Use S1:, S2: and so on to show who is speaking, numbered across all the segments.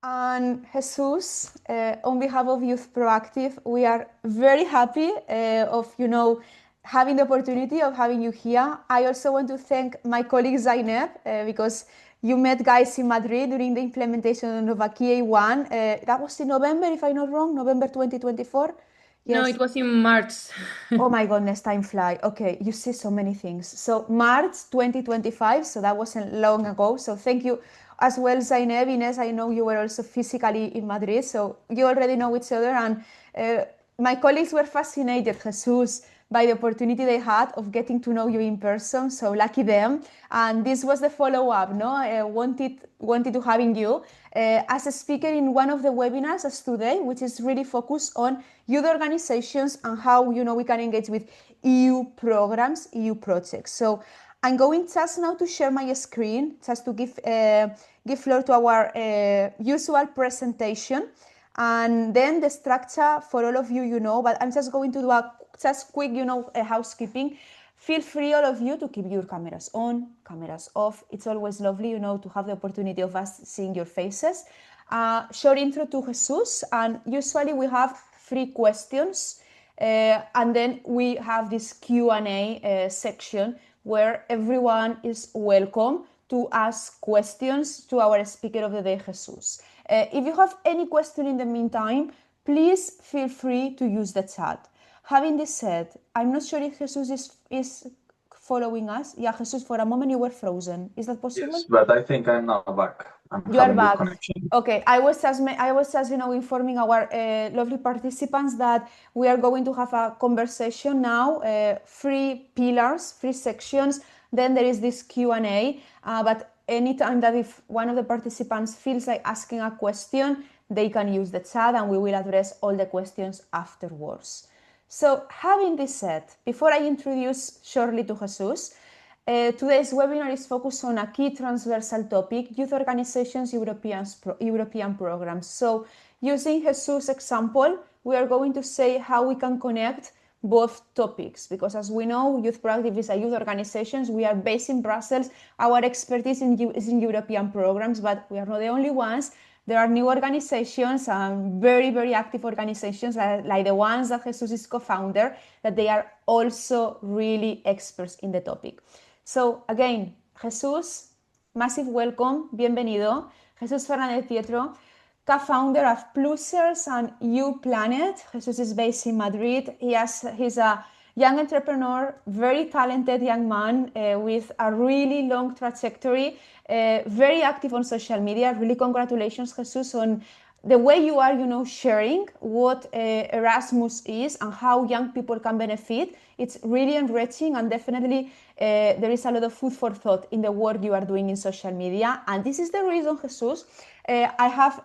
S1: And Jesus, on behalf of Youth Proactive, we are very happy of, having the opportunity of having you here. I also want to thank my colleague Zainab because you met guys in Madrid during the implementation of Akia 1. That was in November, if I'm not wrong, November 2024.
S2: No,
S1: Yes.
S2: it was in March.
S1: Oh my goodness, time fly. Okay, you see so many things. So March 2025, so that wasn't long ago. So thank you as well, Zainab. Ines, I know you were also physically in Madrid, so you already know each other. And my colleagues were fascinated, Jesus, by the opportunity they had of getting to know you in person. So lucky them. And this was the follow-up, no? Wanted to having you as a speaker in one of the webinars as today, which is really focused on youth organizations and how we can engage with EU programs, EU projects. So I'm going just now to share my screen just to give floor to our usual presentation, and then the structure for all of you, but I'm just going to do a just quick, a housekeeping. Feel free, all of you, to keep your cameras on, cameras off. It's always lovely, to have the opportunity of us seeing your faces. Short intro to Jesus, and usually we have 3 questions, and then we have this Q&A section where everyone is welcome to ask questions to our speaker of the day, Jesus. If you have any question in the meantime, please feel free to use the chat. Having this said, I'm not sure if Jesus is following us. Yeah, Jesus, for a moment you were frozen. Is that possible?
S3: Yes, but I think I'm now back. I'm
S1: You are
S3: having good
S1: back.
S3: connection.
S1: Okay, I was just informing our lovely participants that we are going to have a conversation now, 3 pillars, 3 sections. Then there is this Q&A, but anytime that if one of the participants feels like asking a question, they can use the chat and we will address all the questions afterwards. So having this said, before I introduce shortly to Jesus, today's webinar is focused on a key transversal topic, youth organizations, European programs. So using Jesus' example, we are going to say how we can connect both topics, because as we know, Youth Proactive is a youth organization. We are based in Brussels. Our expertise is in European programs, but we are not the only ones. There are new organizations, very, very active organizations like the ones that Jesus is co-founder, that they are also really experts in the topic. So again, Jesus, massive welcome, bienvenido. Jesús Fernández Prieto, co-founder of Plusers and You Planet. Jesus is based in Madrid. He's a young entrepreneur, very talented young man with a really long trajectory, very active on social media. Really congratulations, Jesus, on the way you are, sharing what Erasmus is and how young people can benefit. It's really enriching, and definitely there is a lot of food for thought in the work you are doing in social media. And this is the reason, Jesus, I have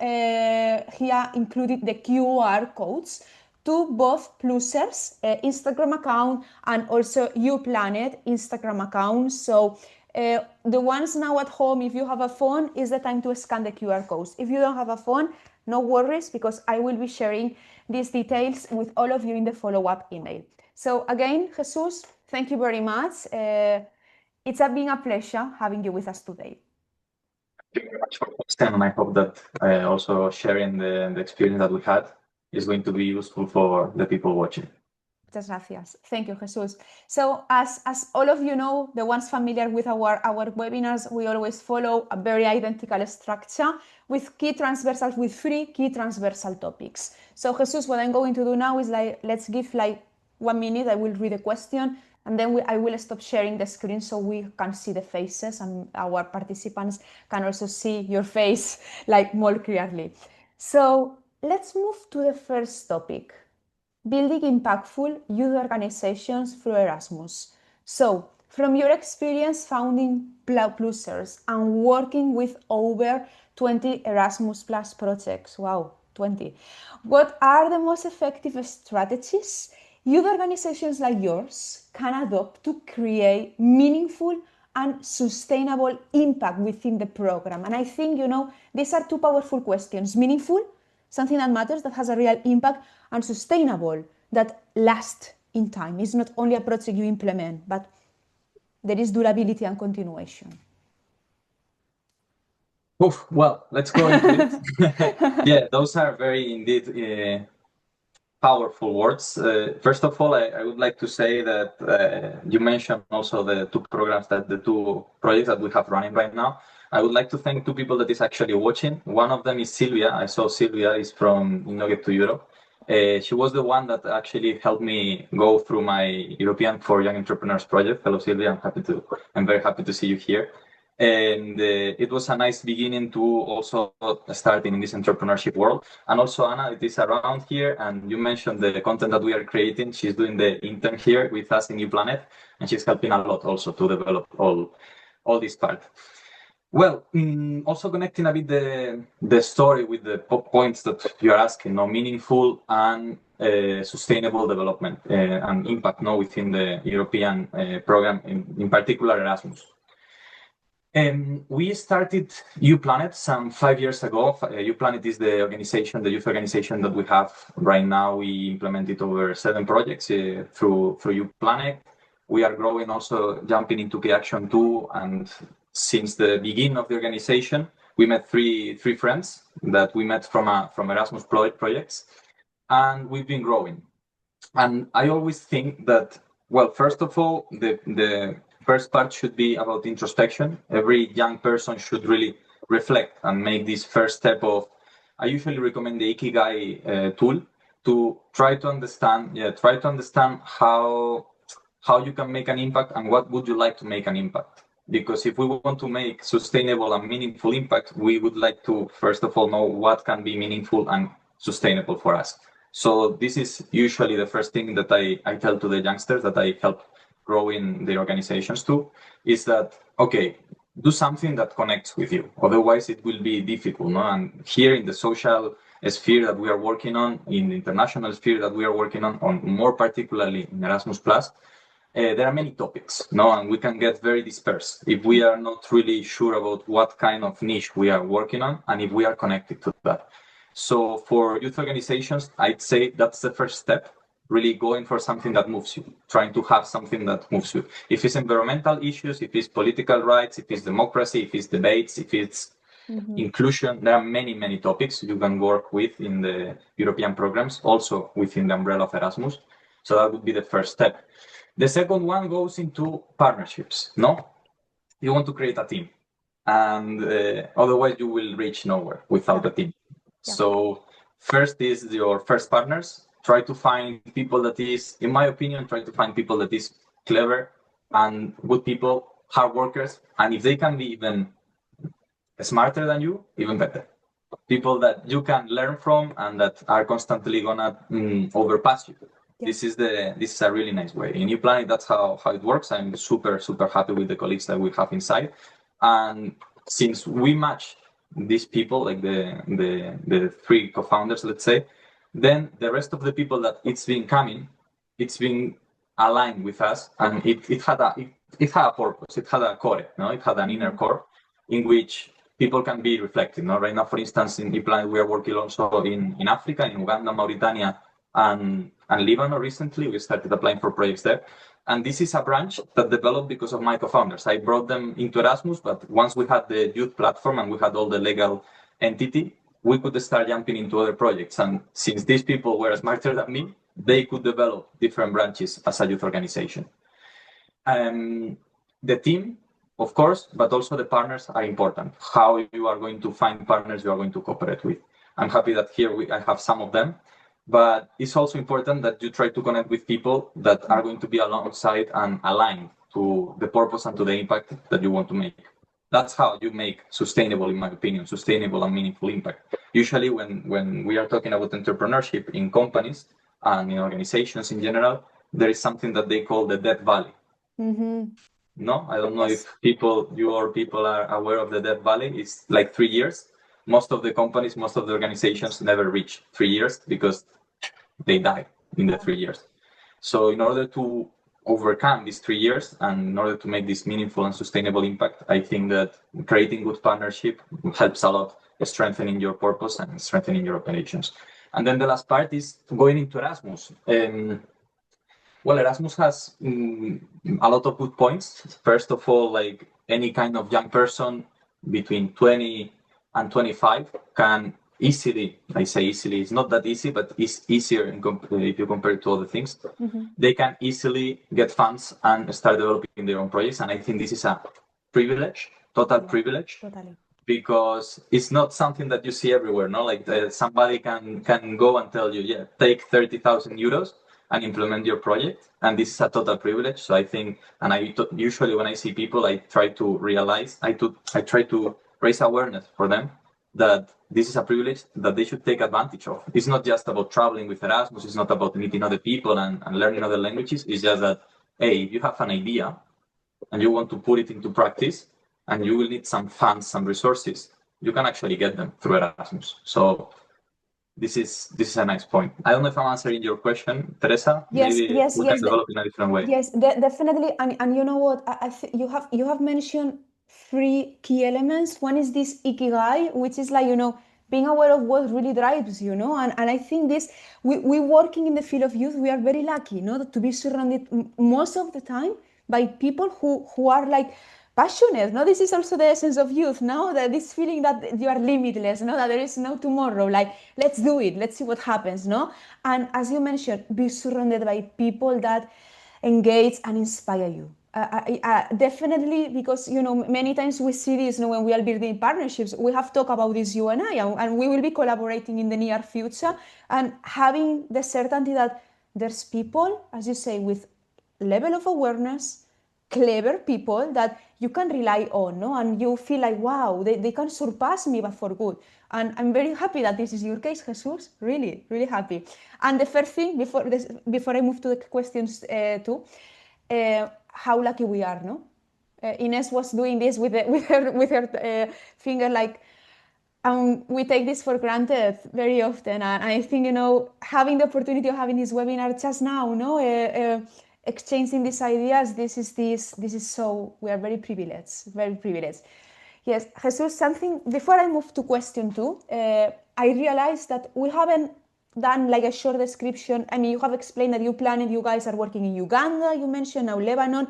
S1: here included the QR codes to both Plusers Instagram account and also You Planet Instagram account. So the ones now at home, if you have a phone, is the time to scan the QR codes. If you don't have a phone, no worries, because I will be sharing these details with all of you in the follow-up email. So again, Jesus, thank you very much. It's been a pleasure having you with us today.
S3: Thank you very much for hosting, and I hope that also sharing the experience that we had is going to be useful for the people watching.
S1: Muchas gracias. Thank you, Jesus. So as all of you know, the ones familiar with our webinars, we always follow a very identical structure with 3 key transversal topics. So Jesus, what I'm going to do now is let's give 1 minute. I will read the question, and then I will stop sharing the screen so we can see the faces and our participants can also see your face more clearly. So let's move to the first topic. Building impactful youth organizations through Erasmus. So, from your experience founding Plusers and working with over 20 Erasmus Plus projects, wow, 20, what are the most effective strategies youth organizations like yours can adopt to create meaningful and sustainable impact within the program? And I think, these are 2 powerful questions: meaningful, something that matters, that has a real impact, and sustainable, that lasts in time. It's not only a project you implement, but there is durability and continuation.
S3: Oof, well, let's go into it. Yeah, those are very indeed powerful words. First of all, I would like to say that you mentioned also the two projects that we have running right now. I would like to thank two people that is actually watching. One of them is Silvia. I saw Silvia is from Innoget to Europe. She was the one that actually helped me go through my European for Young Entrepreneurs project. Hello, Silvia. I'm very happy to see you here. And it was a nice beginning to also starting in this entrepreneurship world. And also Anna, it is around here, and you mentioned the content that we are creating. She's doing the intern here with us in New Planet, and she's helping a lot also to develop all this part. Well, also connecting a bit the story with the points that you are asking, no, meaningful and sustainable development and impact, no, within the European program, in particular Erasmus. We started uPlanet some 5 years ago. uPlanet is the organization, the youth organization that we have right now. We implemented over 7 projects through uPlanet. We are growing, also jumping into Key Action 2, and since the beginning of the organization, we met three friends that we met from Erasmus projects, and we've been growing. And I always think that, well, first of all, the first part should be about introspection. Every young person should really reflect and make this first step of, I usually recommend the Ikigai tool to try to understand how you can make an impact and what would you like to make an impact. Because if we want to make sustainable and meaningful impact, we would like to, first of all, know what can be meaningful and sustainable for us. So this is usually the first thing that I tell to the youngsters that I help growing the organizations too, is that, okay, do something that connects with you. Otherwise, it will be difficult. No? And here in the social sphere that we are working on, in the international sphere that we are working on more particularly in Erasmus+, there are many topics, no, and we can get very dispersed if we are not really sure about what kind of niche we are working on and if we are connected to that. So for youth organizations, I'd say that's the first step, really going for something that moves you, trying to have something that moves you. If it's environmental issues, if it's political rights, if it's democracy, if it's debates, if it's inclusion, there are many, many topics you can work with in the European programs, also within the umbrella of Erasmus. So that would be the first step. The second one goes into partnerships, no? You want to create a team, and otherwise you will reach nowhere without a team. Yeah. So first is your first partners. Try to find people that is, in my opinion, try to find people that is clever and good people, hard workers, and if they can be even smarter than you, even better. People that you can learn from and that are constantly gonna overpass you. Yeah. This is a really nice way. In uPlanet, that's how it works. I'm super happy with the colleagues that we have inside, and since we match these people, like the 3 co-founders, let's say, then the rest of the people that it's been aligned with us, and it had a purpose, it had a core, no, it had an inner core in which people can be reflected. No, right now, for instance, in uPlanet, we are working also in Africa, in Uganda, Mauritania, and Lebanon. Recently, we started applying for projects there. And this is a branch that developed because of my co-founders. I brought them into Erasmus, but once we had the youth platform and we had all the legal entity, we could start jumping into other projects. And since these people were smarter than me, they could develop different branches as a youth organization. The team, of course, but also the partners are important. How you are going to find partners you are going to cooperate with. I'm happy that here I have some of them. But it's also important that you try to connect with people that are going to be alongside and aligned to the purpose and to the impact that you want to make. That's how you make sustainable, in my opinion, sustainable and meaningful impact. Usually when we are talking about entrepreneurship in companies and in organizations in general, there is something that they call the Death Valley. No, I don't know if your people are aware of the Death Valley. It's like 3 years. Most of the companies, most of the organizations never reach 3 years because they die in the 3 years. So in order to overcome these 3 years and in order to make this meaningful and sustainable impact, I think that creating good partnership helps a lot, strengthening your purpose and strengthening your operations. And then the last part is going into Erasmus. Well, Erasmus has a lot of good points. First of all, like any kind of young person between 20 and 25 can easily, I say easily, it's not that easy, but it's easier if you compare it to other things. They can easily get funds and start developing their own projects. And I think this is a privilege, total privilege.
S1: Totally.
S3: Because it's not something that you see everywhere, no? Like somebody can go and tell you, yeah, take 30,000 euros and implement your project, and this is a total privilege. So I think, and usually when I see people, I try to realize, I try to raise awareness for them that this is a privilege that they should take advantage of. It's not just about traveling with Erasmus. It's not about meeting other people and learning other languages. It's just that, hey, if you have an idea and you want to put it into practice, and you will need some funds, some resources, you can actually get them through Erasmus. So this is a nice point. I don't know if I'm answering your question, Teresa.
S1: Yes,
S3: Maybe
S1: yes,
S3: we
S1: yes.
S3: can develop in a different way.
S1: Yes, definitely. And you know what? I think you have mentioned three key elements. One is this ikigai, which is like, being aware of what really drives you, and I think we working in the field of youth, we are very lucky, to be surrounded most of the time by people who are like passionate. This is also the essence of youth, that this feeling that you are limitless, that there is no tomorrow, like let's do it, let's see what happens. And as you mentioned, be surrounded by people that engage and inspire you. Definitely, because many times we see this, when we are building partnerships, we have talked about this, you and I, and we will be collaborating in the near future, and having the certainty that there's people, as you say, with level of awareness, clever people that you can rely on, and you feel like, wow, they can surpass me, but for good. And I'm very happy that this is your case, Jesus. Really, really happy. And the first thing, before I move to the questions too, how lucky we are, no? Ines was doing this with her finger, like, we take this for granted very often. And I think, having the opportunity of having this webinar just now, exchanging these ideas, this is so, we are very privileged, very privileged. Yes, Jesus, something, before I move to question two, I realized that we haven't done like a short description. I mean, you have explained that you guys are working in Uganda, you mentioned now Lebanon.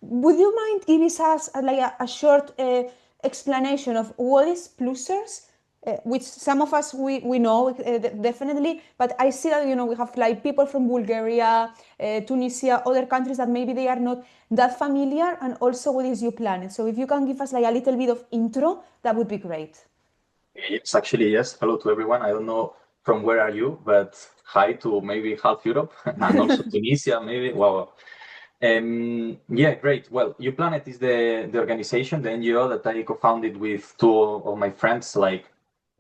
S1: Would you mind giving us like a short explanation of what is Plusers? Which some of us we know definitely, but I see that we have like people from Bulgaria, Tunisia, other countries that maybe they are not that familiar, and also what is UPlanet. So if you can give us like a little bit of intro, that would be great.
S3: It's actually, yes. Hello to everyone. I don't know from where are you, but hi to maybe half Europe and also Tunisia, maybe. Wow. Yeah, great. Well, UPlanet is the organization, the NGO that I co-founded with two of my friends. Like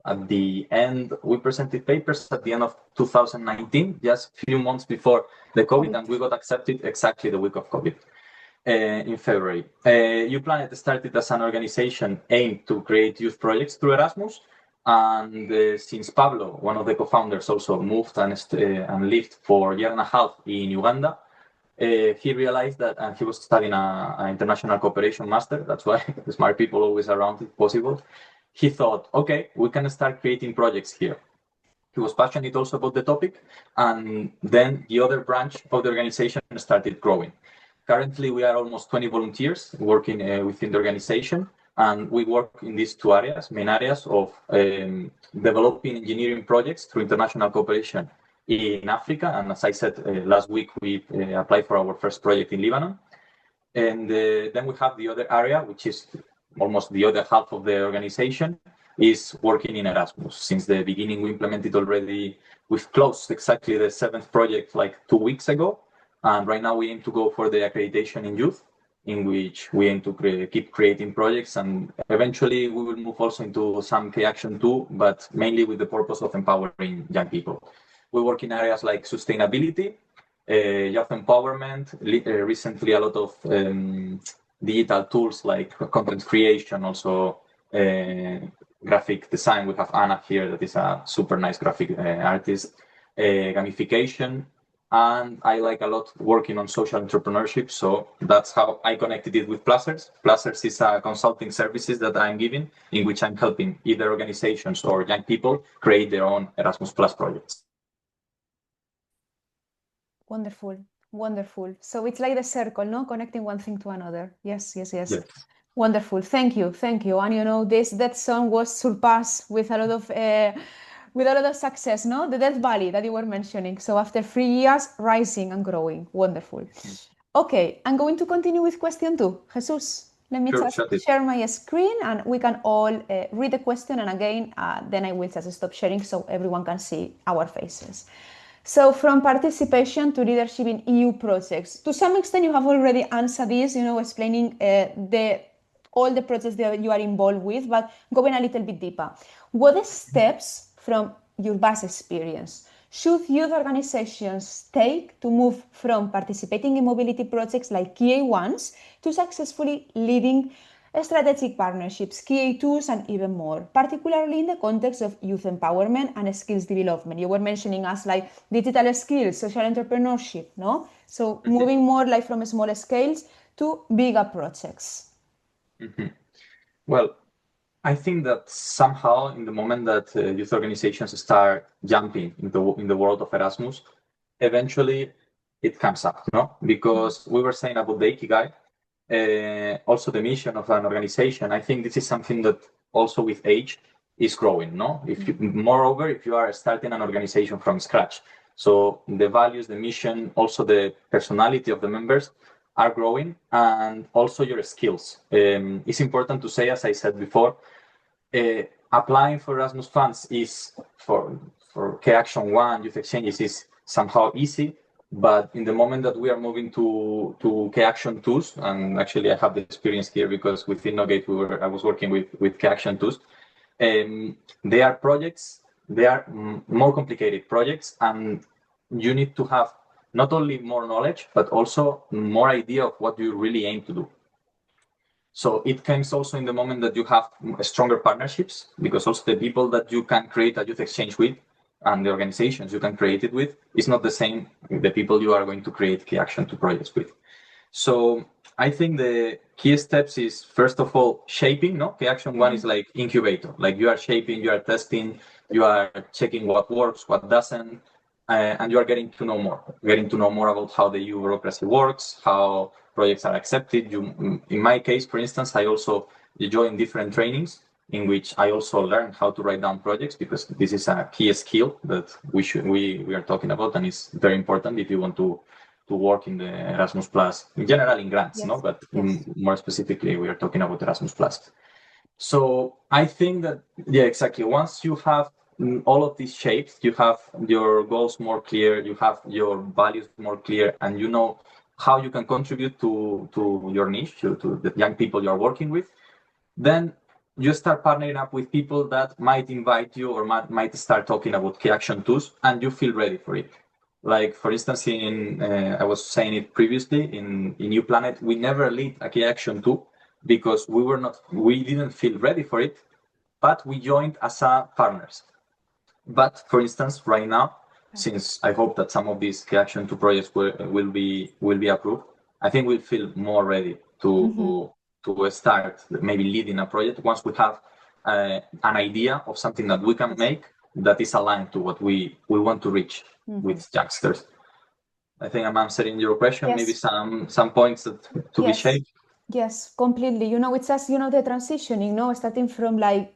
S3: at the end, we presented papers at the end of 2019, just a few months before the COVID, and we got accepted exactly the week of COVID. In February. UPlanet started as an organization aimed to create youth projects through Erasmus. And since Pablo, one of the co-founders, also moved and lived for a year and a half in Uganda, he realized that, and he was studying an international cooperation master. That's why the smart people always around if possible. He thought, okay, we can start creating projects here. He was passionate also about the topic. And then the other branch of the organization started growing. Currently, we are almost 20 volunteers working within the organization, and we work in these two areas, main areas of developing engineering projects through international cooperation in Africa. And as I said, last week, we applied for our first project in Lebanon. And then we have the other area, which is almost the other half of the organization, is working in Erasmus. Since the beginning, we implemented already, we've closed exactly the 7th project like 2 weeks ago. And right now we aim to go for the accreditation in youth, in which we aim to keep creating projects. And eventually we will move also into some K-Action too, but mainly with the purpose of empowering young people. We work in areas like sustainability, youth empowerment, recently a lot of digital tools like content creation, also graphic design. We have Anna here, that is a super nice graphic artist, gamification. And I like a lot working on social entrepreneurship. So that's how I connected it with Plusers. Plusers is a consulting services that I'm giving, in which I'm helping either organizations or young people create their own Erasmus Plus projects.
S1: Wonderful, wonderful. So it's like the circle, no? Connecting one thing to another. Yes.
S3: Yes.
S1: Wonderful. Thank you. Thank you. And you know, that song was surpassed with a lot of success, no? The Death Valley that you were mentioning. So after 3 years, rising and growing. Wonderful. Okay, I'm going to continue with question 2. Jesus, let me
S3: Sure,
S1: just
S3: shut it.
S1: share my screen and we can all read the question. And again, then I will just stop sharing so everyone can see our faces. So from participation to leadership in EU projects, to some extent you have already answered this, you know, explaining all the projects that you are involved with, but going a little bit deeper. What steps from your vast experience should youth organizations take to move from participating in mobility projects like key A1s to successfully leading strategic partnerships, key A2s, and even more, particularly in the context of youth empowerment and skills development? You were mentioning us like digital skills, social entrepreneurship, no? So moving more like from small scales to bigger projects.
S3: Well, I think that somehow in the moment that youth organizations start jumping in the world of Erasmus, eventually it comes up, no? Because we were saying about the Ikigai, also the mission of an organization. I think this is something that also with age is growing, no? Moreover, if you are starting an organization from scratch, so the values, the mission, also the personality of the members are growing, and also your skills. It's important to say, as I said before, applying for Erasmus funds is for K Action 1 youth exchanges is somehow easy, but in the moment that we are moving to K Action 2s, and actually I have the experience here because with Innogate I was working with K Action 2s, they are projects, they are more complicated projects, and you need to have not only more knowledge, but also more idea of what you really aim to do. So it comes also in the moment that you have stronger partnerships, because also the people that you can create a youth exchange with and the organizations you can create it with is not the same the people you are going to create Key Action 2 projects with. So I think the key steps is, first of all, shaping, no? Key Action 1 is like incubator, like you are shaping, you are testing, you are checking what works, what doesn't, and you are getting to know more about how the EU bureaucracy works, how projects are accepted. In my case, for instance, I also joined different trainings in which I also learned how to write down projects, because this is a key skill that we are talking about, and it's very important if you want to work in the Erasmus Plus, in general in grants,
S1: Yes.
S3: no? But more specifically, we are talking about Erasmus Plus. So I think that, yeah, exactly. Once you have all of these shapes, you have your goals more clear, you have your values more clear, and you know how you can contribute to your niche, to the young people you are working with, then you start partnering up with people that might invite you or might start talking about Key Action 2s, and you feel ready for it. Like, for instance, I was saying it previously, in New Planet, we never lead a Key Action 2 because we didn't feel ready for it, but we joined as partners. But for instance, right now, since I hope that some of these Key Action 2 projects will be approved, I think we'll feel more ready to start maybe leading a project once we have an idea of something that we can make that is aligned to what we want to reach with youngsters. I think I'm answering your question.
S1: Yes.
S3: Maybe some points to be shaped.
S1: Yes, completely. You know, it's just, you know, the transitioning, no, starting from like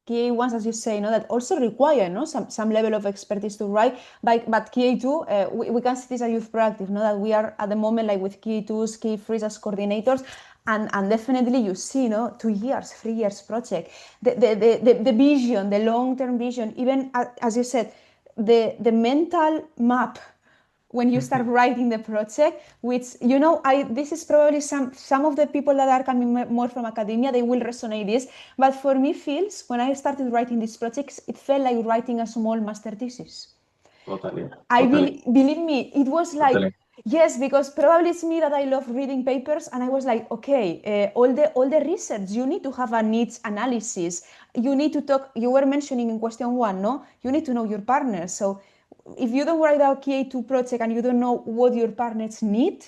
S1: key ones, as you say, no, that also require, no, some level of expertise to write. But key 2, we can see this as youth proactive, no, that we are at the moment like with key 2s, key 3s as coordinators, and definitely you see, no, 2 years, 3 years project, the vision, the long-term vision, even as you said, the mental map when you start writing the project, which, you know, this is probably some of the people that are coming more from academia, they will resonate this, but for me feels, when I started writing these projects, it felt like writing a small master thesis.
S3: Totally.
S1: Believe me, it was like,
S3: Totally.
S1: yes, because probably it's me that I love reading papers, and I was like, okay, all the research, you need to have a needs analysis, you need to talk, you were mentioning in question 1, no, you need to know your partners. So if you don't write out KA2 project and you don't know what your partners need,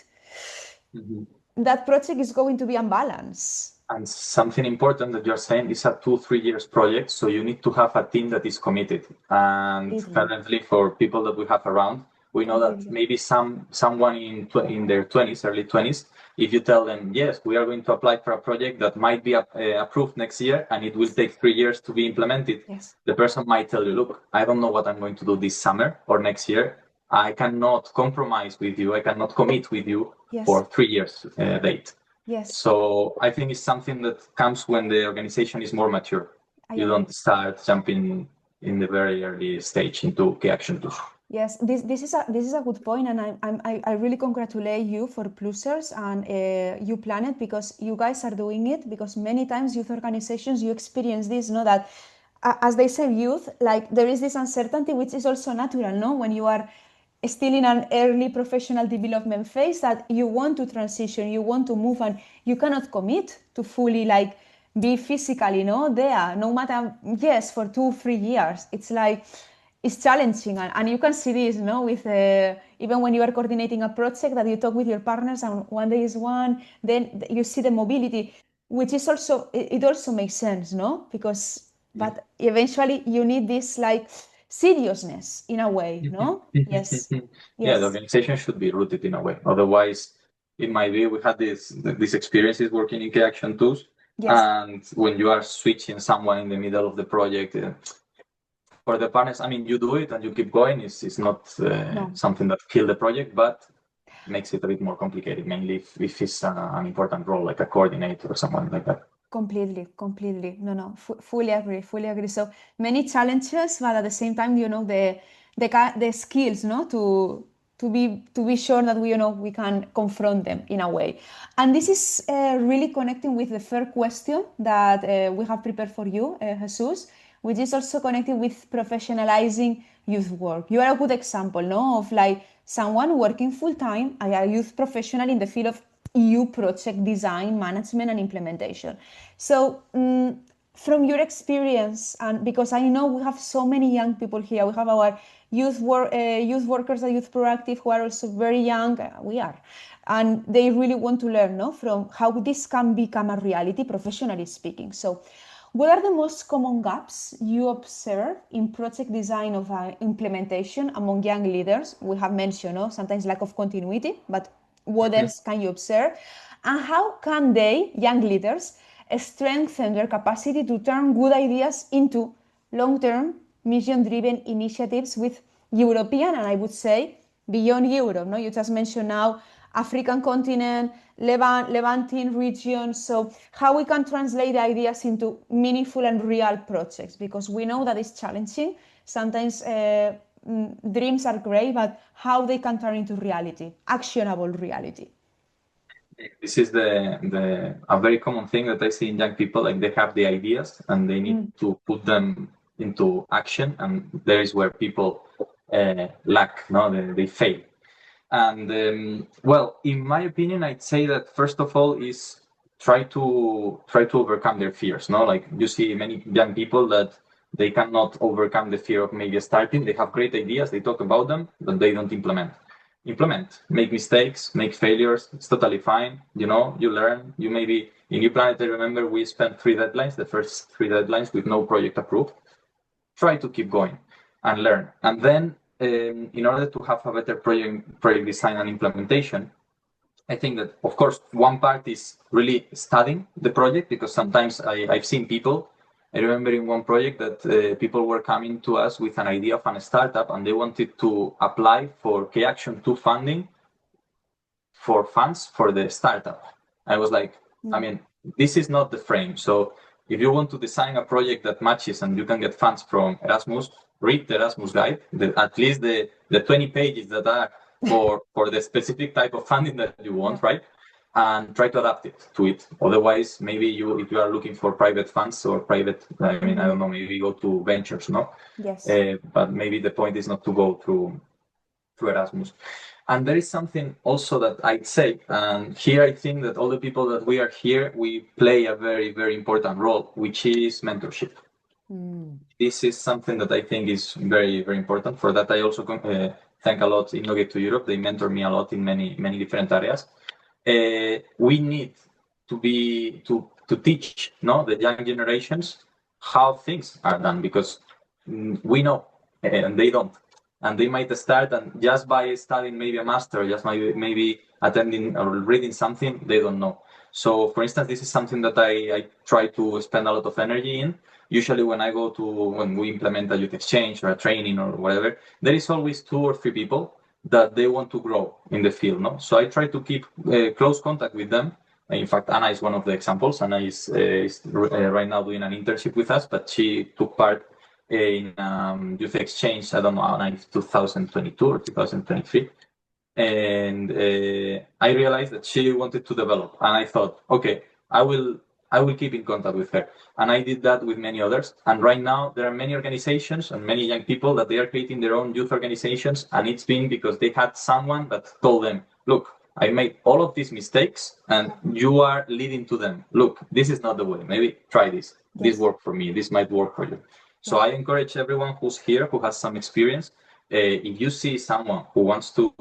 S1: that project is going to be unbalanced.
S3: And something important that you're saying is a 2-3 years project, so you need to have a team that is committed. And currently, for people that we have around, we know that maybe someone in their 20s, early 20s, if you tell them, yes, we are going to apply for a project that might be approved next year and it will take 3 years to be implemented,
S1: Yes.
S3: the person might tell you, look, I don't know what I'm going to do this summer or next year. I cannot compromise with you. I cannot commit with you
S1: Yes.
S3: for 3 years date.
S1: Yes.
S3: So I think it's something that comes when the organization is more mature. You don't start jumping in the very early stage into key action tools.
S1: Yes, this is a good point, and I really congratulate you for Plusers and you Planet, because you guys are doing it, because many times youth organizations, you experience this, no, that as they say youth, like there is this uncertainty which is also natural, no, when you are still in an early professional development phase, that you want to transition, you want to move, and you cannot commit to fully like be physically, no, there, no matter, yes, for 2-3 years. It's like, it's challenging, and you can see this, no, with even when you are coordinating a project, that you talk with your partners, and one day is one, then you see the mobility, which is also, it also makes sense, no, because but eventually you need this like seriousness in a way, no? Yes.
S3: Yeah, the
S1: Yes.
S3: organization should be rooted in a way. Otherwise, it might be we had these experiences working in key action tools,
S1: Yes.
S3: and when you are switching someone in the middle of the project, for the partners, I mean, you do it and you keep going. It's not
S1: No.
S3: something that kills the project, but makes it a bit more complicated, mainly if it's an important role, like a coordinator or someone like that.
S1: Completely. No, fully agree. So many challenges, but at the same time, you know, the skills, no, to be sure that we, you know, we can confront them in a way. And this is really connecting with the third question that we have prepared for you, Jesus, which is also connected with professionalizing youth work. You are a good example, no, of like someone working full time, a youth professional in the field of EU project design, management, and implementation. So, from your experience, and because I know we have so many young people here, we have our youth workers, the youth proactive, who are also very young. We are, and they really want to learn, no, from how this can become a reality, professionally speaking. So, what are the most common gaps you observe in project design of implementation among young leaders? We have mentioned, no, sometimes lack of continuity, but what else can you observe? And how can they, young leaders, strengthen their capacity to turn good ideas into long-term, mission-driven initiatives with European, and I would say beyond Europe? No, you just mentioned now African continent, Levantine region. So how we can translate ideas into meaningful and real projects, because we know that it's challenging. Sometimes dreams are great, but how they can turn into reality, actionable reality.
S3: This is a very common thing that I see in young people. Like they have the ideas and they need to put them into action, and there is where people lack, no, they fail. And well, in my opinion, I'd say that first of all is try to overcome their fears. No, like you see many young people that they cannot overcome the fear of maybe starting. They have great ideas, they talk about them, but they don't implement, make mistakes, make failures. It's totally fine. You know, you learn. You maybe in New Planet, I remember we spent 3 deadlines, the first 3 deadlines with no project approved. Try to keep going and learn, and then in order to have a better project design and implementation, I think that, of course, one part is really studying the project, because sometimes I've seen people. I remember in one project that people were coming to us with an idea of a startup, and they wanted to apply for Key Action 2 funding for funds for the startup. I was like, I mean, this is not the frame. So if you want to design a project that matches and you can get funds from Erasmus, read the Erasmus guide, at least the 20 pages that are for the specific type of funding that you want, right? And try to adapt it to it. Otherwise, maybe if you are looking for private funds or private, I mean, I don't know, maybe go to ventures, no?
S1: Yes.
S3: But maybe the point is not to go through Erasmus. And there is something also that I'd say, and here I think that all the people that we are here, we play a very, very important role, which is mentorship. This is something that I think is very, very important. For that, I also thank a lot Innovate to Europe. They mentor me a lot in many, many different areas. We need to teach, no, the young generations how things are done, because we know and they don't. and they might start, and just by studying maybe a master, just maybe attending or reading something, they don't know. So for instance, this is something that I try to spend a lot of energy in. Usually when we implement a youth exchange or a training or whatever, there is always 2 or 3 people that they want to grow in the field. No? So I try to keep close contact with them. In fact, Anna is one of the examples. Anna is right now doing an internship with us, but she took part in youth exchange, I don't know, Anna, 2022 or 2023. And I realized that she wanted to develop, and I thought, okay, I will keep in contact with her, and I did that with many others. And right now there are many organizations and many young people that they are creating their own youth organizations, and it's been because they had someone that told them, look, I made all of these mistakes and you are leading to them. Look, this is not the way. Maybe try this. This worked for me. This might work for you. So I encourage everyone who's here, who has some experience, if you see someone who wants to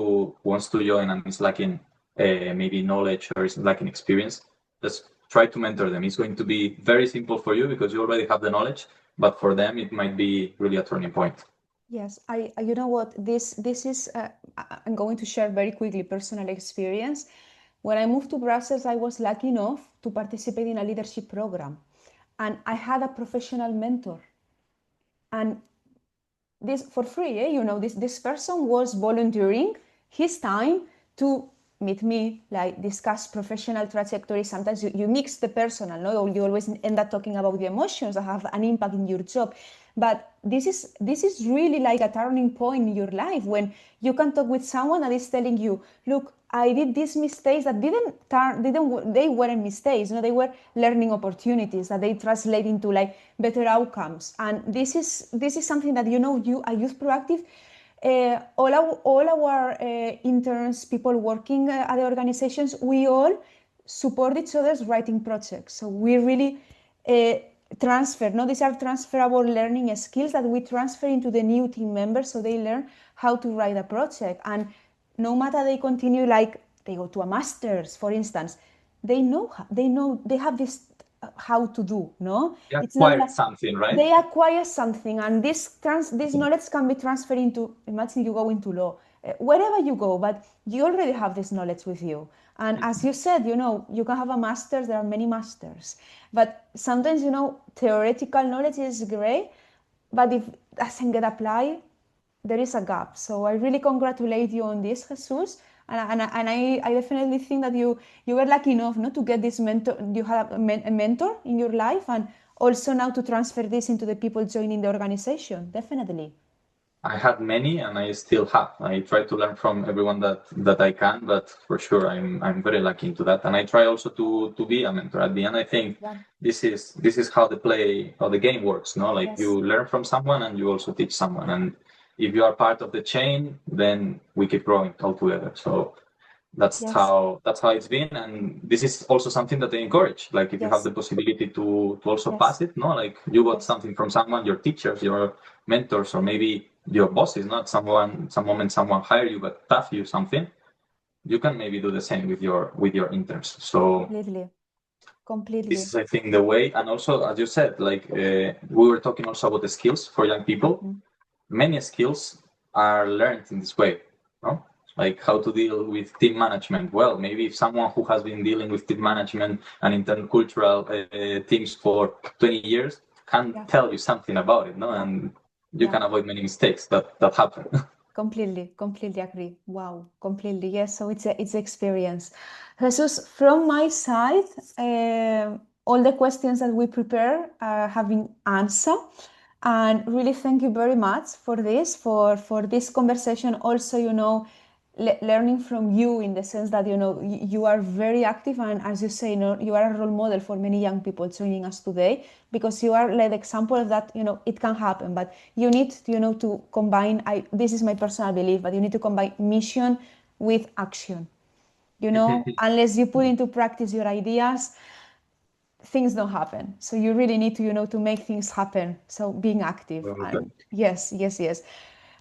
S3: join and is lacking maybe knowledge or is lacking experience, just try to mentor them. It's going to be very simple for you because you already have the knowledge, but for them it might be really a turning point.
S1: Yes, you know what, this is, I'm going to share very quickly personal experience. When I moved to Brussels, I was lucky enough to participate in a leadership program, and I had a professional mentor. And this for free, you know, this person was volunteering his time to meet me, like discuss professional trajectory. Sometimes you mix the personal, no? You always end up talking about the emotions that have an impact in your job. But this is really like a turning point in your life when you can talk with someone that is telling you, look, I did these mistakes that they weren't mistakes, they were learning opportunities that they translate into like better outcomes. And this is something that, you are Youth Proactive. All our interns, people working at the organizations, we all support each other's writing projects. So we really transfer. These are transferable learning skills that we transfer into the new team members, so they learn how to write a project. And no matter they continue, like they go to a master's, for instance, they have this how to do.
S3: They acquire something, right?
S1: They acquire something, and this knowledge can be transferred into. Imagine you go into law, wherever you go, but you already have this knowledge with you. And as you said, you can have a master's. There are many masters, but sometimes theoretical knowledge is great, but if it doesn't get applied, there is a gap. So I really congratulate you on this, Jesus. And I definitely think that you were lucky enough not to get this mentor. You had a mentor in your life, and also now to transfer this into the people joining the organization. Definitely.
S3: I had many, and I still have. I try to learn from everyone that I can, but for sure I'm very lucky into that. And I try also to be a mentor. At the end, I think this is how the game works. Like you learn from someone and you also teach someone. And if you are part of the chain, then we keep growing all together. So that's how it's been. And this is also something that I encourage. Like if you have the possibility to also pass it, like you got something from someone, your teachers, your mentors, or maybe your bosses, not some moment someone hire you but taught you something, you can maybe do the same with your interns. So
S1: completely
S3: this is, I think, the way. And also, as you said, like we were talking also about the skills for young people. Many skills are learned in this way, like how to deal with team management. Well, maybe if someone who has been dealing with team management and intercultural teams for 20 years can tell you something about it, and you can avoid many mistakes that happen.
S1: Completely agree. Wow, completely. Yes, so it's experience. Jesus, from my side, all the questions that we prepare have been answered. And really thank you very much for this conversation. Also, learning from you in the sense that, you are very active, and as you say, you are a role model for many young people joining us today, because you are like the example of that, it can happen, but you need, to combine, this is my personal belief, but you need to combine mission with action. Unless you put into practice your ideas, things don't happen. So you really need to, to make things happen. So being active. And yes.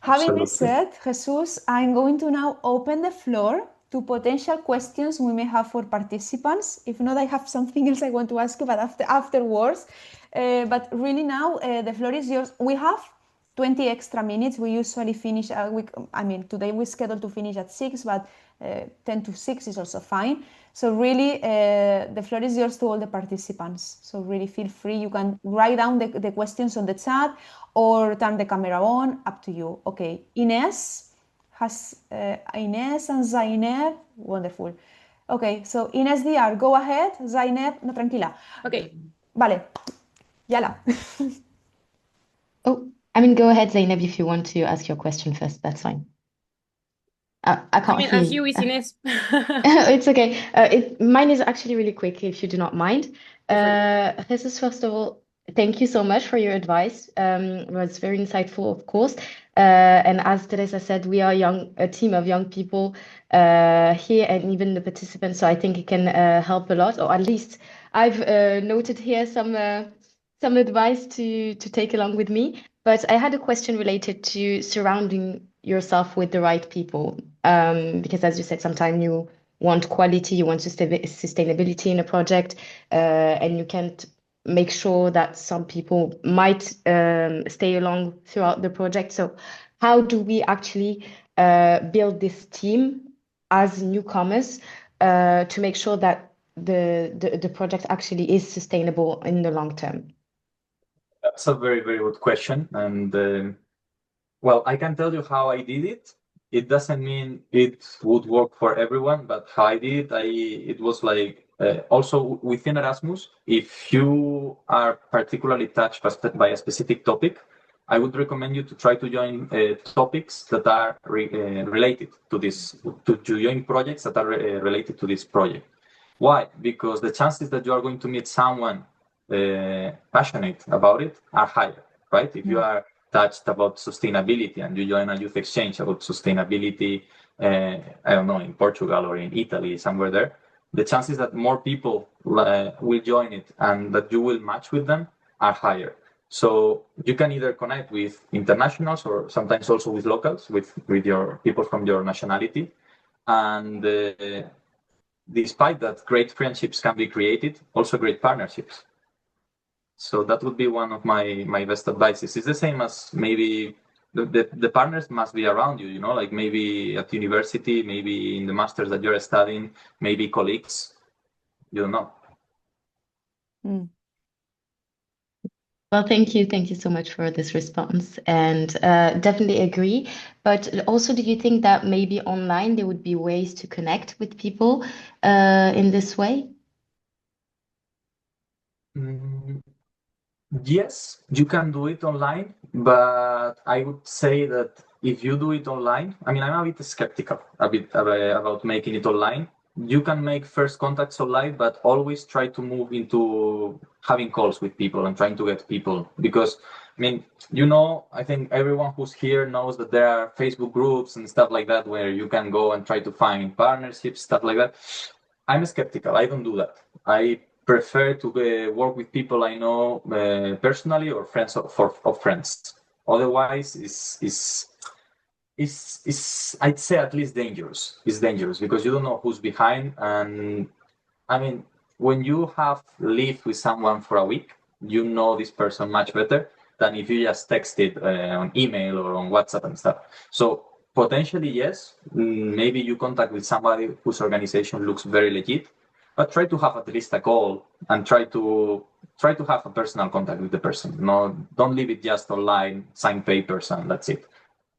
S1: Having this said, Jesus, I'm going to now open the floor to potential questions we may have for participants. If not, I have something else I want to ask you, but afterwards. But really now, the floor is yours. We have 20 extra minutes. We usually finish, today we scheduled to finish at 6, but 10 to 6 is also fine. So really, the floor is yours to all the participants. So really feel free. You can write down the questions on the chat or turn the camera on, up to you. Okay, Inés and Zainab, wonderful. Okay, so Inés DR, go ahead. Zainab, no, tranquila. Okay, vale, yala.
S2: Oh, go ahead, Zainab, if you want to ask your question first. That's fine. I can't hear
S4: as you, Inés.
S2: It's okay. Mine is actually really quick, if you do not mind. Jesus, first of all, thank you so much for your advice. It was very insightful, of course. And as Teresa said, we are a team of young people here, and even the participants. So I think it can help a lot, or at least I've noted here some advice to take along with me. But I had a question related to surrounding yourself with the right people. Because as you said, sometimes you want quality, you want sustainability in a project, and you can't make sure that some people might stay along throughout the project. So how do we actually build this team as newcomers to make sure that the project actually is sustainable in the long term?
S3: That's a very, very good question. And well, I can tell you how I did it. It doesn't mean it would work for everyone, but how I did it, it was like also within Erasmus, if you are particularly touched by a specific topic, I would recommend you to try to join topics that are related to this, to join projects that are related to this project. Why? Because the chances that you are going to meet someone passionate about it are higher, right? If you are touched about sustainability and you join a youth exchange about sustainability, I don't know, in Portugal or in Italy, somewhere there, the chances that more people will join it and that you will match with them are higher. So you can either connect with internationals or sometimes also with locals, with your people from your nationality. And despite that, great friendships can be created, also great partnerships. So that would be one of my best advices. It's the same as maybe the partners must be around you, like maybe at university, maybe in the masters that you're studying, maybe colleagues, you don't know.
S2: Well, thank you. Thank you so much for this response, and definitely agree. But also, do you think that maybe online there would be ways to connect with people in this way?
S3: Yes, you can do it online, but I would say that if you do it online, I'm a bit skeptical about making it online. You can make first contacts online, but always try to move into having calls with people and trying to get people. Because, I think everyone who's here knows that there are Facebook groups and stuff like that where you can go and try to find partnerships, stuff like that. I'm skeptical. I don't do that. I prefer to work with people I know personally or friends of friends. Otherwise, it's I'd say at least dangerous. It's dangerous because you don't know who's behind. And when you have lived with someone for a week, you know this person much better than if you just texted on email or on WhatsApp and stuff. So potentially, yes, maybe you contact with somebody whose organization looks very legit, but try to have at least a call and try to have a personal contact with the person. No, don't leave it just online, sign papers, and that's it.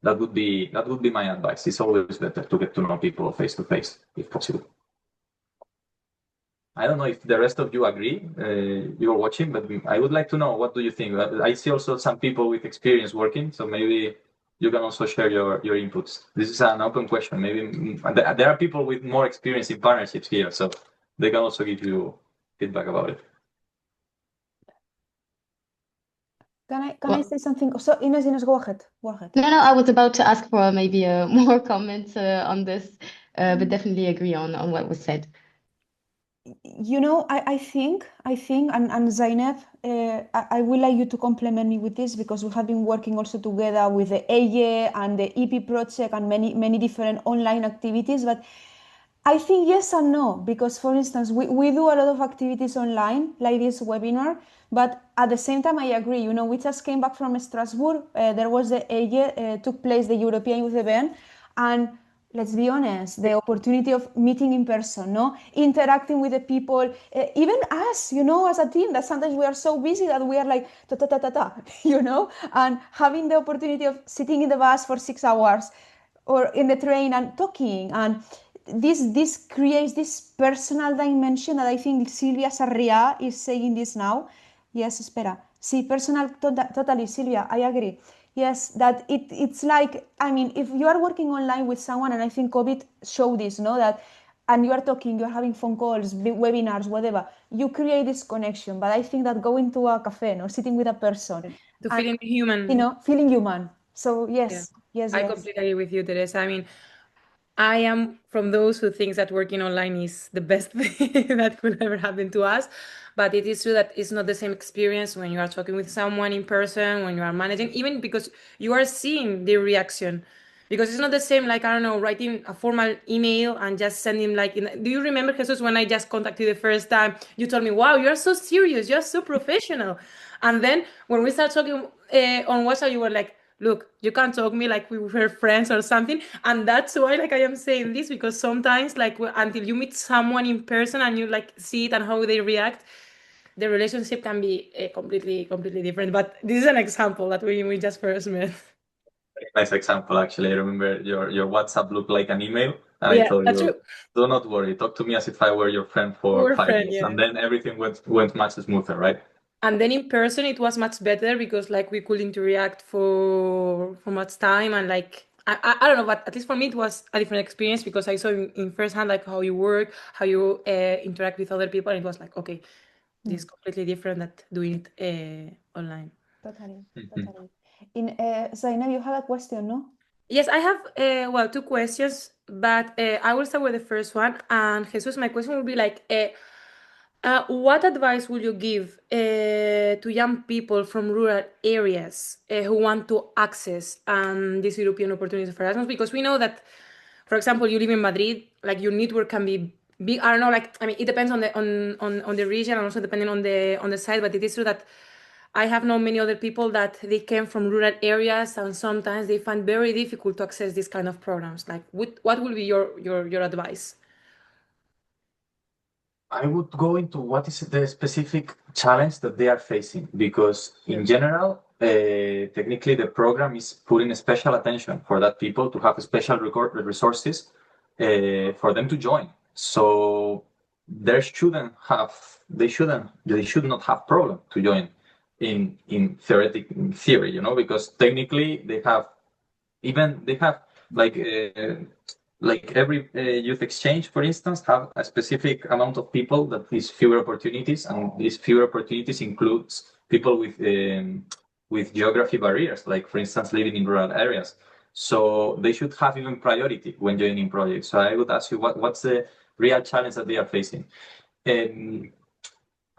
S3: That would be my advice. It's always better to get to know people face to face, if possible. I don't know if the rest of you agree. You're watching, but I would like to know, what do you think? I see also some people with experience working, so maybe you can also share your inputs. This is an open question. Maybe there are people with more experience in partnerships here, so they can also give you feedback about it.
S1: Can I say something? So Ines, go ahead.
S2: No, I was about to ask for maybe more comments on this, but definitely agree on what was said.
S1: I think, and Zainab, I would like you to compliment me with this because we have been working also together with the EYE and the EP project and many different online activities. But I think yes and no, because for instance, we do a lot of activities online, like this webinar, but at the same time, I agree, we just came back from Strasbourg. There was the EYE, took place the European Youth Event, and let's be honest, the opportunity of meeting in person, no, interacting with the people, even us, as a team, that sometimes we are so busy that we are like ta ta ta ta ta, and having the opportunity of sitting in the bus for 6 hours or in the train and talking, and this creates this personal dimension that I think Silvia Sarria is saying this now. Yes, espera. Sí, personal, totally, Silvia, I agree. Yes, that it's like, I mean, if you are working online with someone, and I think COVID showed this, no, that, and you are talking, you're having phone calls, webinars, whatever, you create this connection. But I think that going to a cafe, no, sitting with a person,
S4: To
S1: and,
S4: feeling human.
S1: feeling human. So yes,
S4: Yeah.
S1: yes,
S4: I
S1: yes.
S4: completely agree with you, Teresa. I mean, I am from those who thinks that working online is the best thing that could ever happen to us. But it is true that it's not the same experience when you are talking with someone in person, when you are managing, even because you are seeing their reaction. Because it's not the same, like, I don't know, writing a formal email and just sending, like, do you remember, Jesus, when I just contacted you the first time, you told me, wow, you're so serious, you're so professional. And then when we start talking on WhatsApp, you were like, look, you can't talk me like we were friends or something. And that's why, like, I am saying this, because sometimes, like, until you meet someone in person and you, like, see it and how they react, the relationship can be completely different. But this is an example that we just first met.
S3: Nice example, actually. I remember your WhatsApp looked like an email, and I
S4: Yeah,
S3: told
S4: that's
S3: you,
S4: true.
S3: do not worry, talk to me as if I were your friend
S4: We
S3: for
S4: were
S3: five
S4: friends,
S3: years.
S4: yeah.
S3: And then everything went much smoother, right?
S4: And then in person, it was much better because, like, we could interact for much time, and, like, I don't know, but at least for me it was a different experience because I saw in first hand, like, how you work, how you interact with other people, and it was like, okay, this is completely different than doing it online.
S1: Totally,
S3: Mhm.
S1: totally. Zainab, you have a question, no?
S4: Yes, I have well, two questions, but I will start with the first one. And Jesus, my question will be like, what advice would you give to young people from rural areas who want to access these European opportunities for Erasmus? Because we know that, for example, you live in Madrid, like, your network can be big. I don't know, like, I mean, it depends on the region and also depending on the site. But it is true that I have known many other people that they came from rural areas, and sometimes they find very difficult to access these kind of programs. Like, what will be your advice?
S3: I would go into what is the specific challenge that they are facing, because in general, technically the program is putting special attention for that people to have special resources for them to join. So they should not have problem to join in theory, because technically they have like every youth exchange, for instance, have a specific amount of people that is fewer opportunities, and these fewer opportunities includes people with geography barriers, like, for instance, living in rural areas. So they should have even priority when joining projects. So I would ask you, what's the real challenge that they are facing? And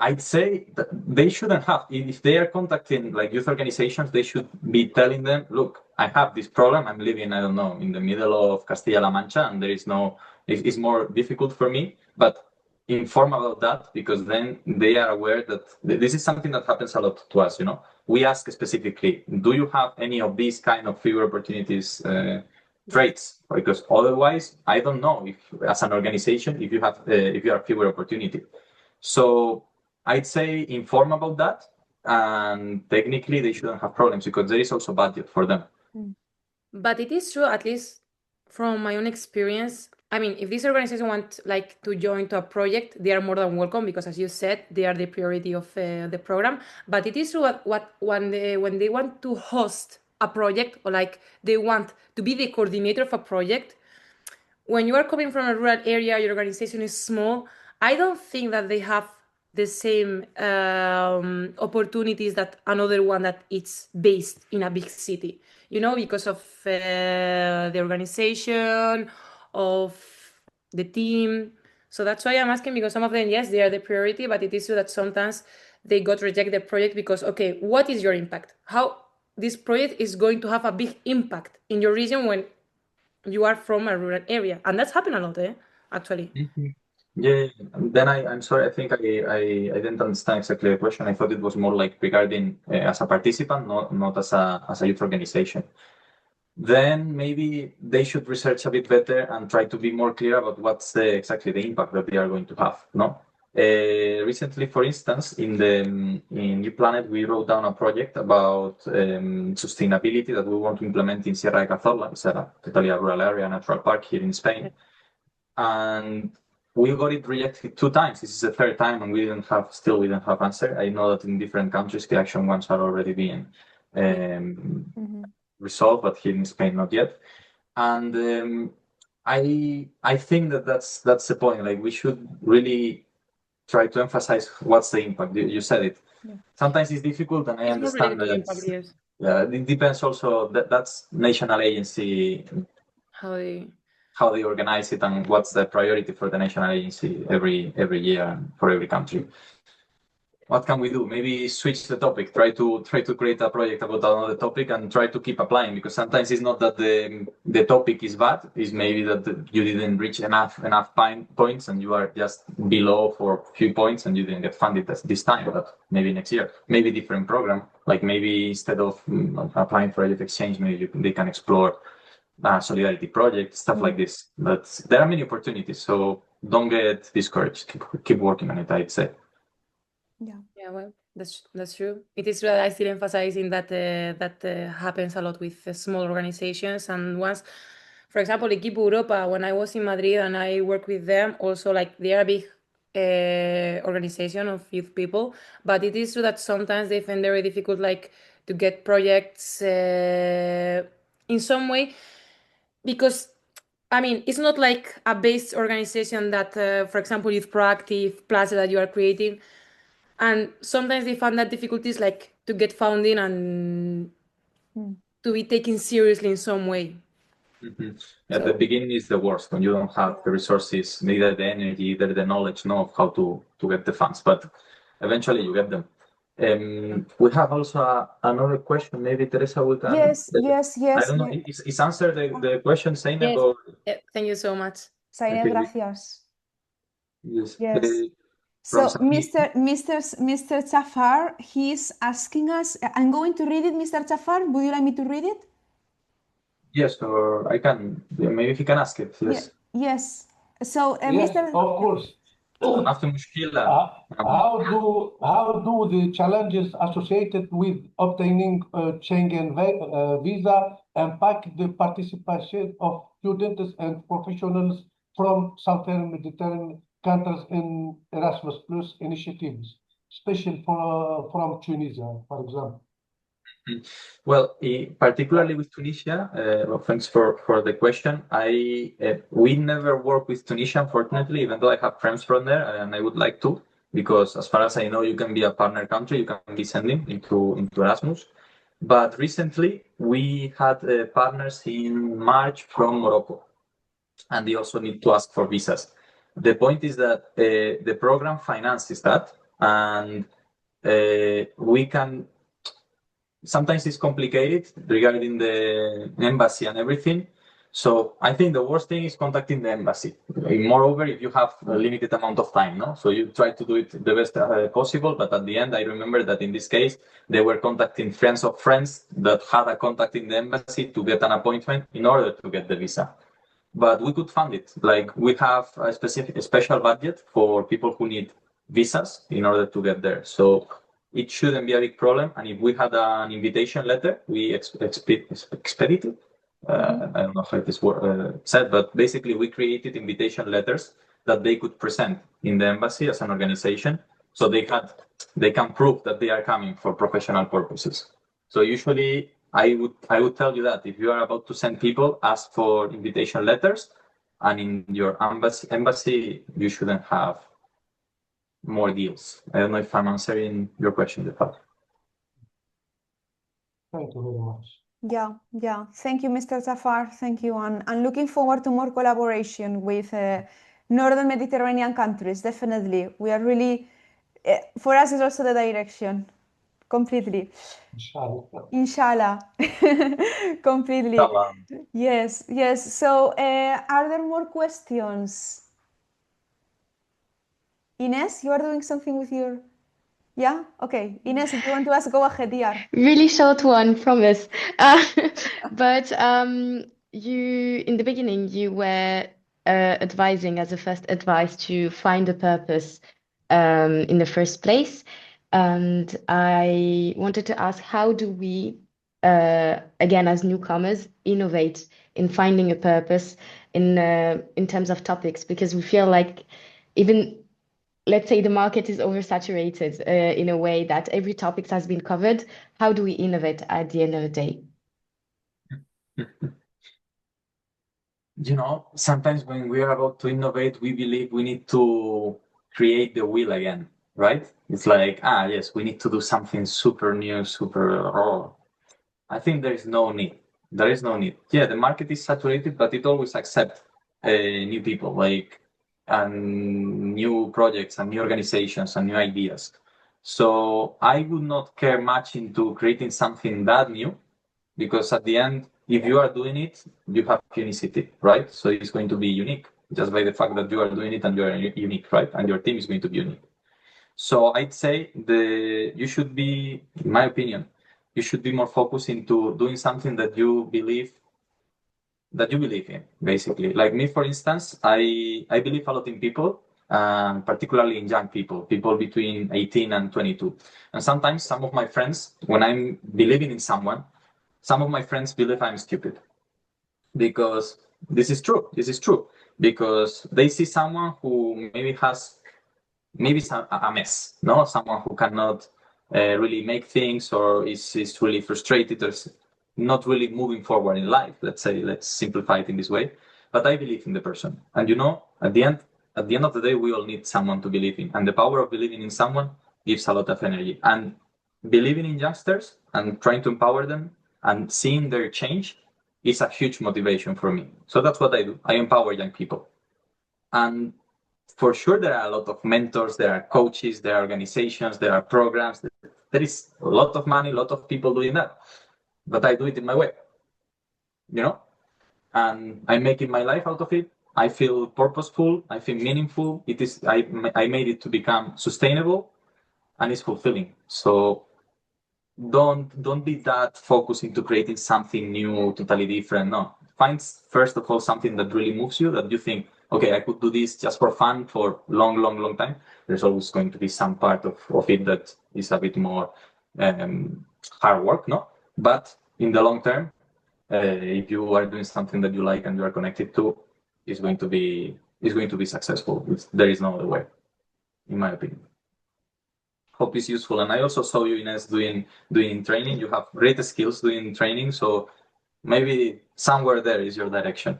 S3: I'd say that they shouldn't have. If they are contacting like youth organizations, they should be telling them, look, I have this problem. I'm living, I don't know, in the middle of Castilla-La Mancha, and there is no, it's more difficult for me, but inform about that, because then they are aware that this is something that happens a lot to us, We ask specifically, do you have any of these kind of fewer opportunities traits? Because otherwise, I don't know if, as an organization, if you have fewer opportunity. So I'd say inform about that, and technically they shouldn't have problems because there is also budget for them.
S4: But it is true, at least from my own experience. I mean, if this organization want, like, to join to a project, they are more than welcome because, as you said, they are the priority of the program. But it is true what when they want to host a project, or, like, they want to be the coordinator of a project, when you are coming from a rural area, your organization is small, I don't think that they have the same opportunities that another one that it's based in a big city, because of the organization, of the team. So that's why I'm asking, because some of them, yes, they are the priority, but it is true that sometimes they got reject the project because, okay, what is your impact? How this project is going to have a big impact in your region when you are from a rural area, and that's happened a lot, eh? actually.
S3: Yeah, then I'm sorry, I think I didn't understand exactly the question. I thought it was more like regarding as a participant, not as a youth organization. Then maybe they should research a bit better and try to be more clear about what's exactly the impact that they are going to have, no? Recently, for instance, in New Planet, we wrote down a project about sustainability that we want to implement in Sierra de Cazorla. It's a totally a rural area, natural park here in Spain. And we got it rejected 2 times. This is the third time, and we didn't have answer. I know that in different countries, the action ones are already being resolved, but here in Spain, not yet. And I think that's the point. Like we should really try to emphasize what's the impact. You said it.
S1: Yeah.
S3: Sometimes it's difficult, and I
S4: It's more related
S3: understand
S4: to
S3: that.
S4: impact, yes.
S3: It depends also. That's national agency
S4: How
S3: they organize it and what's the priority for the national agency every year and for every country. What can we do? Maybe switch the topic. Try to create a project about another topic and try to keep applying, because sometimes it's not that the topic is bad. It's maybe that you didn't reach enough points and you are just below for a few points and you didn't get funded this time. But maybe next year, maybe different program. Like maybe instead of applying for Youth Exchange, maybe they can explore solidarity project, stuff like this. But there are many opportunities, so don't get discouraged. Keep working on it, I'd say.
S4: Yeah, well, that's true. It is true that I still emphasizing that that happens a lot with small organizations and ones. For example, Equipo Europa, when I was in Madrid and I work with them, also like they are a big organization of youth people, but it is true that sometimes they find very difficult like to get projects in some way, because I mean, it's not like a based organization that, for example, Youth Proactive, Plaza that you are creating. And sometimes they find that difficulties like to get funding and to be taken seriously in some way.
S3: At the beginning is the worst, when you don't have the resources, neither the energy, either the knowledge, of how to get the funds. But eventually you get them. We have also another question. Maybe Teresa will can.
S1: Yes.
S3: I don't know. Is answer the question, Zainab?
S4: Yes.
S3: Or...
S4: Thank you so much.
S1: Zainab,
S3: Okay.
S1: gracias.
S3: Yes.
S1: So Mr. Chafar, he's asking us. I'm going to read it, Mr. Chafar. Would you like me to read it?
S5: Yes, or I can. Maybe he can ask it. Yes.
S1: Yes. So,
S6: Yes,
S1: Mr.
S6: of course.
S3: نفس المشكلة.
S6: How do the challenges associated with obtaining a Schengen visa impact the participation of students and professionals from Southern Mediterranean countries in Erasmus Plus initiatives, especially from Tunisia, for example?
S3: Well, particularly with Tunisia, thanks for the question. We never work with Tunisia, unfortunately, even though I have friends from there, and I would like to, because as far as I know, you can be a partner country, you can be sending into Erasmus. But recently, we had partners in March from Morocco, and they also need to ask for visas. The point is that the program finances that, and we can. Sometimes it's complicated regarding the embassy and everything. So I think the worst thing is contacting the embassy. Moreover, if you have a limited amount of time, no? So you try to do it the best possible, but at the end, I remember that in this case, they were contacting friends of friends that had a contact in the embassy to get an appointment in order to get the visa. But we could fund it. Like we have a special budget for people who need visas in order to get there. So it shouldn't be a big problem. And if we had an invitation letter, we expedited. I don't know how it is said, but basically we created invitation letters that they could present in the embassy as an organization, so they can prove that they are coming for professional purposes. So usually I would tell you that if you are about to send people, ask for invitation letters, and in your embassy you shouldn't have more deals. I don't know if I'm answering your question, Defat.
S6: Thank you very much.
S1: Yeah. Thank you, Mr. Zafar. Thank you. And looking forward to more collaboration with Northern Mediterranean countries. Definitely. We are really, for us, it's also the direction. Completely. Inshallah. Completely.
S3: Inshallah.
S1: Yes. So, are there more questions? Ines, you are doing something with your... Yeah? Okay. Ines, if you want to ask, go ahead, dear.
S2: Really short one, promise. Uh, but you, in the beginning, you were advising as a first advice to find a purpose in the first place. And I wanted to ask, how do we, again, as newcomers, innovate in finding a purpose in terms of topics? Because we feel like even let's say the market is oversaturated in a way that every topic has been covered. How do we innovate at the end of the day?
S3: Sometimes when we are about to innovate, we believe we need to create the wheel again, right? It's like, yes, we need to do something super new, super raw. I think there is no need. There is no need. Yeah, the market is saturated, but it always accepts new people, and new projects and new organizations and new ideas. So I would not care much into creating something that new, because at the end, if you are doing it, you have unicity, right? So it's going to be unique just by the fact that you are doing it and you are unique, right? And your team is going to be unique. So I'd say you should be, in my opinion, you should be more focused into doing something that you believe in, basically. Like me, for instance, I believe a lot in people, particularly in young people between 18 and 22. And sometimes some of my friends, when I'm believing in someone, some of my friends believe I'm stupid, because this is true. This is true because they see someone who maybe it's a mess, no? Someone who cannot really make things, or is really frustrated, or is not really moving forward in life. Let's simplify it in this way. But I believe in the person, and at the end of the day, we all need someone to believe in, and the power of believing in someone gives a lot of energy. And believing in youngsters and trying to empower them and seeing their change is a huge motivation for me. So that's what I do. I empower young people. And for sure, there are a lot of mentors, there are coaches, there are organizations, there are programs. There is a lot of money, a lot of people doing that. But I do it in my way, and I'm making my life out of it. I feel purposeful, I feel meaningful. I made it to become sustainable, and it's fulfilling. So don't be that focused into creating something new, totally different. No, find first of all something that really moves you, that you think, okay, I could do this just for fun for long time. There's always going to be some part of it that is a bit more hard work, no? But in the long term, if you are doing something that you like and you are connected to, it's going to be successful. There is no other way, in my opinion. Hope it's useful. And I also saw you, Ines, doing training. You have great skills doing training, so maybe somewhere there is your direction.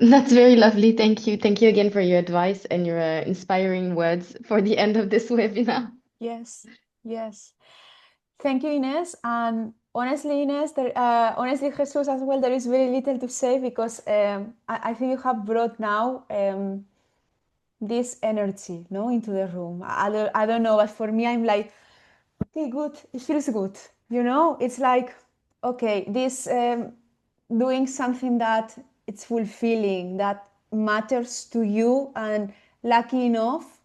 S2: That's very lovely. Thank you. Thank you again for your advice and your inspiring words for the end of this webinar.
S1: Yes. Thank you, Ines. And honestly, Ines, honestly, Jesus as well, there is very little to say, because I think you have brought now this energy, no, into the room. I don't know, but for me, I'm like, okay, good. It feels good. It's like, okay, this doing something that it's fulfilling, that matters to you, and lucky enough,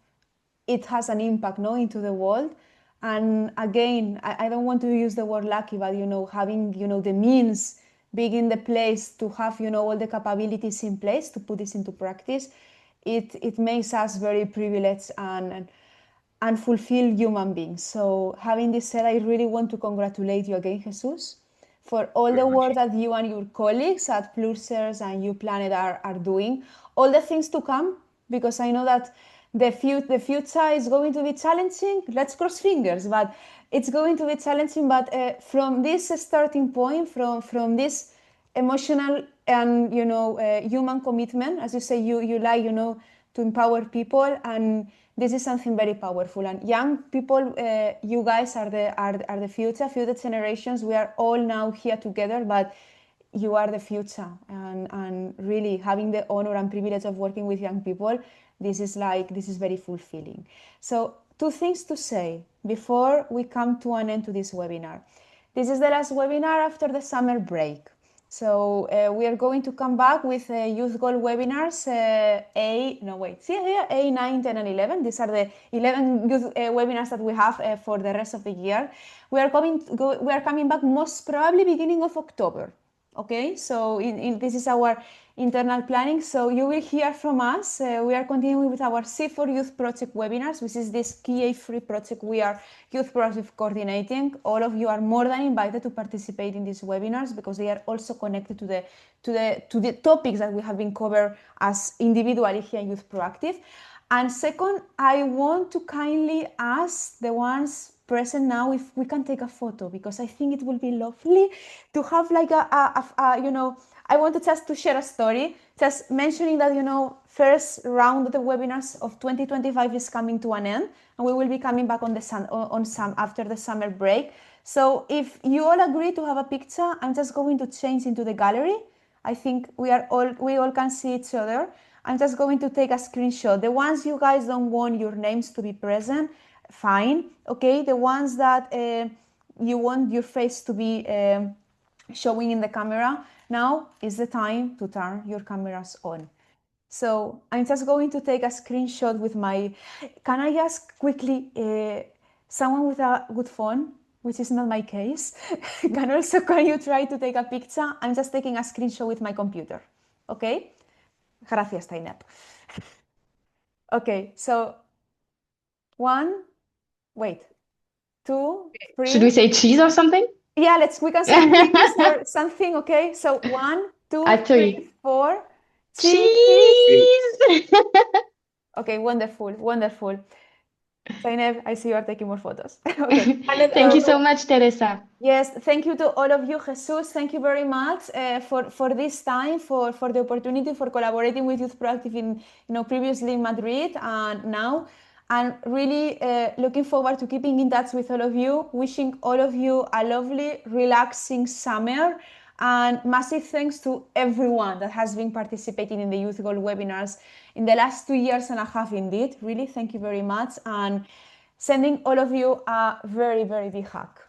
S1: it has an impact, no, into the world. And again, I don't want to use the word lucky, but having the means, being in the place to have all the capabilities in place to put this into practice, it makes us very privileged and fulfilled human beings. So having this said, I really want to congratulate you again, Jesus, for all the work that you and your colleagues at Plursers and UPlanet are doing, all the things to come, because I know that the future is going to be challenging. Let's cross fingers, but it's going to be challenging. But from this starting point, from this emotional and human commitment, as you say, you like to empower people, and this is something very powerful. And young people, you guys are the future generations. We are all now here together, but you are the future, and really having the honor and privilege of working with young people, this is very fulfilling. So 2 things to say before we come to an end to this webinar. This is the last webinar after the summer break. So we are going to come back with Youth Goal webinars A, 9, 10, and 11. These are the 11 youth webinars that we have for the rest of the year. We are coming back most probably beginning of October. Okay, so this is our internal planning. So you will hear from us. We are continuing with our C4 Youth Project webinars, which is this KA-free project we are Youth Project coordinating. All of you are more than invited to participate in these webinars because they are also connected to the topics that we have been covered as individually here in Youth Proactive. And second, I want to kindly ask the ones present now if we can take a photo, because I think it will be lovely to have like I want just to share a story, just mentioning that, first round of the webinars of 2025 is coming to an end, and we will be coming back after the summer break. So if you all agree to have a picture, I'm just going to change into the gallery. I think we all can see each other. I'm just going to take a screenshot. The ones you guys don't want your names to be present, fine. Okay, the ones that you want your face to be showing in the camera, now is the time to turn your cameras on. So I'm just going to take a screenshot with my, can I ask quickly, someone with a good phone, which is not my case, can you try to take a picture? I'm just taking a screenshot with my computer, okay? Gracias, Tainep. Okay, so 1, wait, 2, 3.
S2: Should we say cheese or something?
S1: Yeah, we can say cheese or something, okay? So 1, 2,
S2: At
S1: 3, 4.
S2: Cheese!
S1: Okay, wonderful, wonderful. Zainab, I see you are taking more photos. Okay.
S2: Thank you so much, Teresa.
S1: Yes, thank you to all of you. Jesus, thank you very much for this time, for the opportunity, for collaborating with Youth Proactive in, previously in Madrid and now. And really looking forward to keeping in touch with all of you, wishing all of you a lovely, relaxing summer. And massive thanks to everyone that has been participating in the Youth Goal webinars in the last 2 years and a half indeed. Really, thank you very much. And sending all of you a very, very big hug.